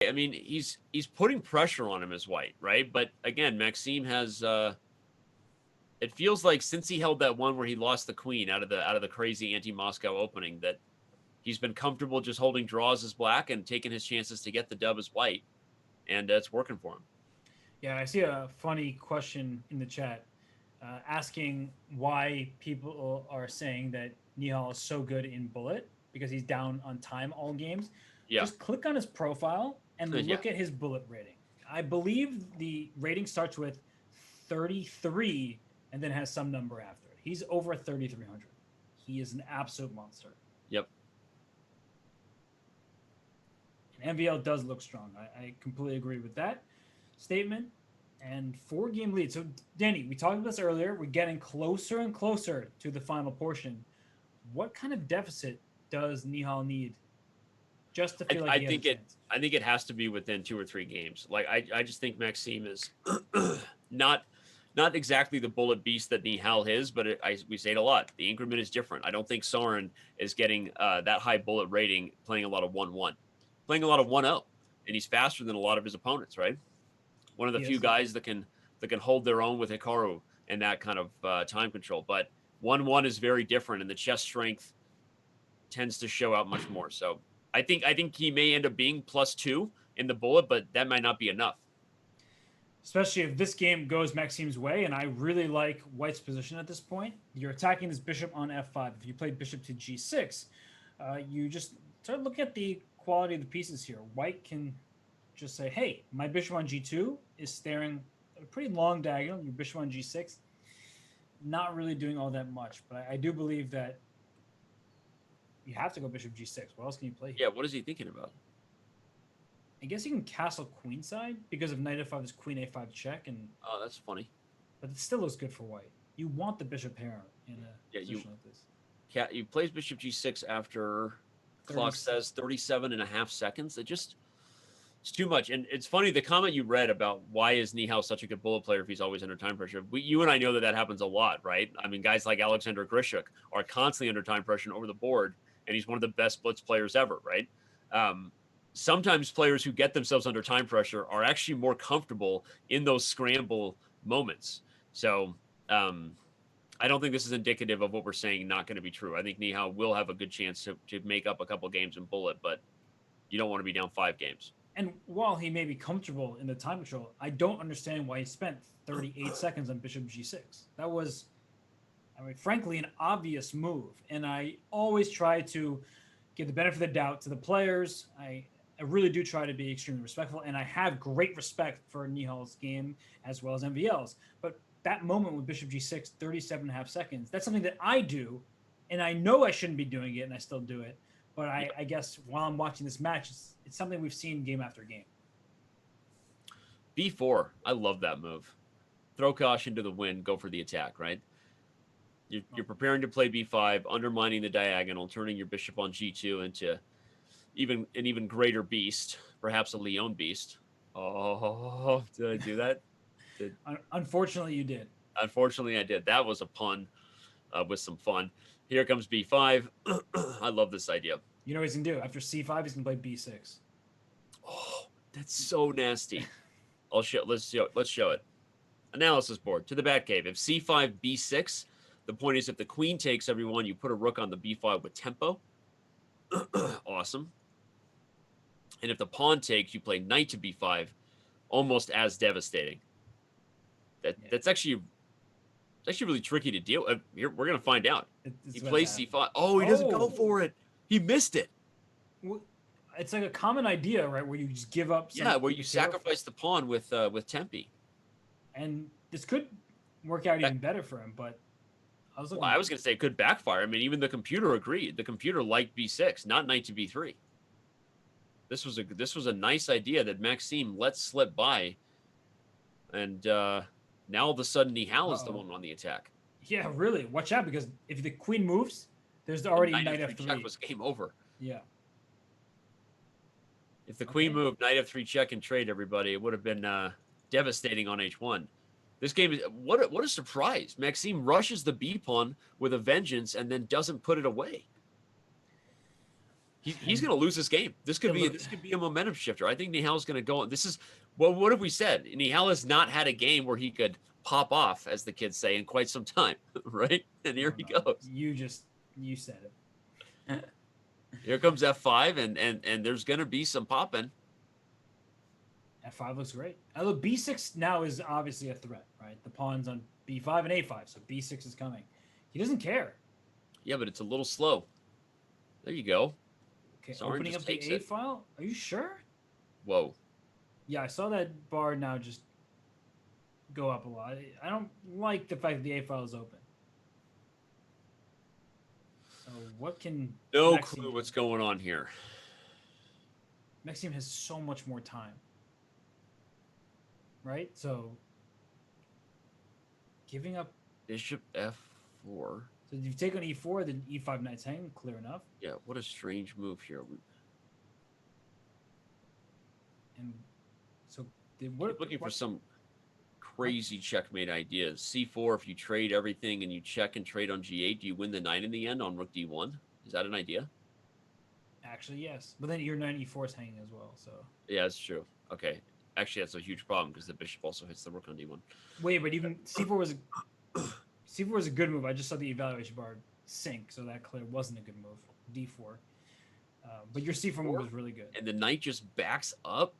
I mean, he's putting pressure on him as white, right? But again, Maxime has it feels like since he held that one where he lost the queen out of the crazy anti-Moscow opening, that he's been comfortable just holding draws as black and taking his chances to get the dub as white, and it's working for him. Yeah, I see a funny question in the chat asking why people are saying that Nihal is so good in bullet because he's down on time all games. Yeah, Just click on his profile and yeah. look at his bullet rating. I believe the rating starts with 33 and then has some number after it. He's over 3,300. He is an absolute monster. Yep. And MVL does look strong. I completely agree with that statement. And 4 game lead. So, Danny, we talked about this earlier. We're getting closer and closer to the final portion. What kind of deficit does Nihal need just to I, feel like I he has a think it. chance? I think it has to be within 2 or 3 games. Like I just think Maxime is not not exactly the bullet beast that Nihal is, but we say it a lot. The increment is different. I don't think Sarin is getting that high bullet rating playing a lot of 1-1, playing a lot of 1-0, and he's faster than a lot of his opponents. Right, one of the He few is. guys that can hold their own with Hikaru and that kind of time control. But 1-1 is very different, and the chest strength tends to show out much more. So I think he may end up being +2 in the bullet, but that might not be enough. Especially if this game goes Maxime's way, and I really like White's position at this point. You're attacking this bishop on f5. If you play bishop to g6, you just start looking at the quality of the pieces here. White can just say, hey, my bishop on g2 is staring at a pretty long diagonal. Your bishop on g6, not really doing all that much. But I do believe that you have to go bishop g6. What else can you play here? Yeah, what is he thinking about? I guess you can castle queenside because of knight f5 is queen a5 check, and Oh, that's funny. but it still looks good for white. You want the bishop pair in a Yeah, you position like this. you plays bishop g6 after 30. clock says 37 and a half seconds. It's too much. And it's funny, the comment you read about why is Nihal such a good bullet player if he's always under time pressure. You and I know that happens a lot, right? I mean, guys like Alexander Grishuk are constantly under time pressure over the board, and he's one of the best blitz players ever, right? Sometimes players who get themselves under time pressure are actually more comfortable in those scramble moments. So I don't think this is indicative of what we're saying not going to be true. I think Nihal will have a good chance to make up a couple games in bullet, but you don't want to be down 5 games. And while he may be comfortable in the time control, I don't understand why he spent 38 seconds on bishop g6. That was, I mean, frankly, an obvious move. And I always try to give the benefit of the doubt to the players. I really do try to be extremely respectful, and I have great respect for Nihal's game as well as MVL's. But that moment with bishop g6, 37 and a half seconds, that's something that I do, and I know I shouldn't be doing it, and I still do it. But I guess while I'm watching this match, it's something we've seen game after game. B4, I love that move. Throw caution to the wind, go for the attack, right? You're preparing to play B5, undermining the diagonal, turning your bishop on G2 into an even greater beast, perhaps a Leon beast. Oh, did I do that? Did, Unfortunately, you did. unfortunately, I did. That was a pun with some fun. Here comes B5. I love this idea. You know what he's gonna do after c5? He's gonna play b6. Oh, that's so nasty. Let's show it. Analysis board to the Batcave. If C5 B6, the point is if the queen takes everyone, you put a rook on the B5 with tempo. Awesome. And if the pawn takes, you play knight to B5, almost as devastating. That's actually really tricky to deal with. Here we're gonna find out. He plays C5. Oh, he doesn't go for it. He missed it. It's like a common idea, right? Where you just give up. Yeah, where you sacrifice the pawn with Tempe. And this could work out even better for him, but I was looking. Well, I was going to say it could backfire. I mean, even the computer agreed. The computer liked B6, not knight to B3. This was a nice idea that Maxime let slip by, and now all of a sudden Nihal is the one on the attack. Yeah, really. Watch out, because if the queen moves, there's already knight F3. Check was game over. Yeah. If the queen moved, knight F3 check and trade, everybody, it would have been devastating on H1. This game is what a surprise. Maxime rushes the B pawn with a vengeance and then doesn't put it away. He's going to lose this game. This could be a momentum shifter. I think Nihal's going to go. This is what have we said? Nihal has not had a game where he could pop off, as the kids say, in quite some time, right? And here he goes. You said it. Here comes F5, and there's going to be some popping. F5 looks great. Although B6 now is obviously a threat, right? The pawn's on B5 and A5, so B6 is coming. He doesn't care. Yeah, but it's a little slow. There you go. Okay, Sarin opening up the A file. Are you sure? Whoa. Yeah, I saw that bar now just go up a lot. I don't like the fact that the A file is open. So what can... No Maxime clue do? what's going on here. Maxime has so much more time. Right? So giving up... Bishop F4. So if you take on E4, then E5 knight's hanging, clear enough. Yeah, what a strange move here. And so Looking for some crazy checkmate ideas. C4, if you trade everything and you check and trade on G8, do you win the knight in the end on rook D1? Is that an idea? Actually, yes. But then your knight E4 is hanging as well, so... Yeah, that's true. Okay. Actually, that's a huge problem because the bishop also hits the rook on D1. Wait, but even C4 was a good move. I just saw the evaluation bar sink, so that clear wasn't a good move. D4. But your C4 move was really good. And the knight just backs up?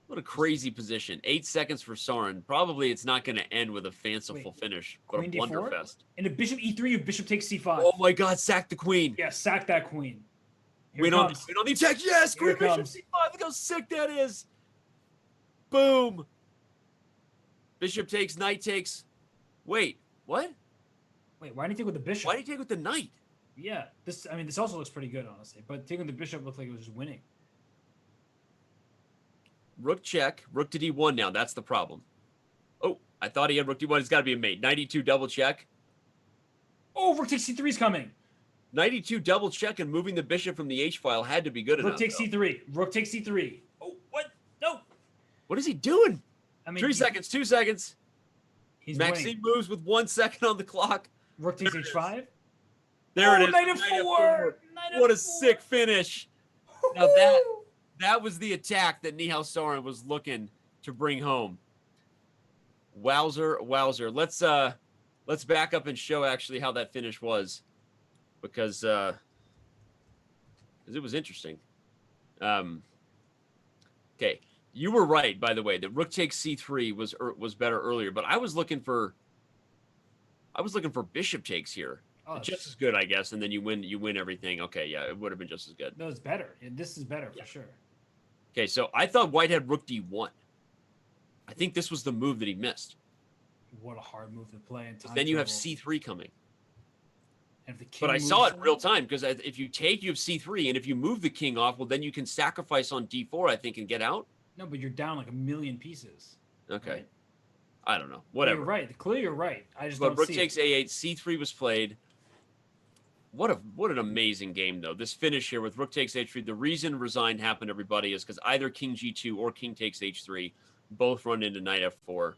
What a crazy position. 8 seconds for Sarin. Probably it's not going to end with a fanciful finish, but Queen a D4? blunderfest. And a bishop E3, your bishop takes C5. Oh my god, sack the queen. Yeah, sack that queen. Win on the attack. Yes, Here queen it bishop comes. C5. Look how sick that is. Boom. Bishop takes, knight takes. Wait, what? Wait, why did he take with the bishop? Why did he take with the knight? Yeah, this also looks pretty good, honestly. But taking the bishop looked like it was just winning. Rook check. Rook to D1 now. That's the problem. Oh, I thought he had rook D1. It's got to be a mate. 92 double check. Oh, rook takes C3 is coming. 92 double check and moving the bishop from the H file had to be good Rook enough. takes C3. Rook takes C3. Oh, what? No. What is he doing? I mean, 3 seconds, 2 seconds. He's Maxime winning. moves with 1 second on the clock. Rook takes There it is. H5. There it is. Knight F4. What a sick finish. Now that was the attack that Nihal Sarin was looking to bring home. Wowzer, wowzer. Let's back up and show actually how that finish was, because it was interesting. Okay, you were right, by the way. That rook takes C3 was better earlier, but I was looking for bishop takes here. Oh, Just as good, I guess, and then you win everything. Okay, yeah, it would have been just as good. No, it's better. This is better for sure. Okay, so I thought White had rook D1. I think this was the move that he missed. What a hard move to play. In time Then you have trouble. C3 coming. And if the king But I moves saw it in on- real time, because if you take, you have C3, and if you move the king off, well, then you can sacrifice on D4, I think, and get out. No, but you're down like a million pieces. Okay. Right? I don't know. Whatever. You're right. Clearly, you're right. I just But don't rook see takes it. A8, C3 was played. What an amazing game, though. This finish here with rook takes H3. The reason resigned happened, everybody, is because either king G2 or king takes H3 both run into knight F4.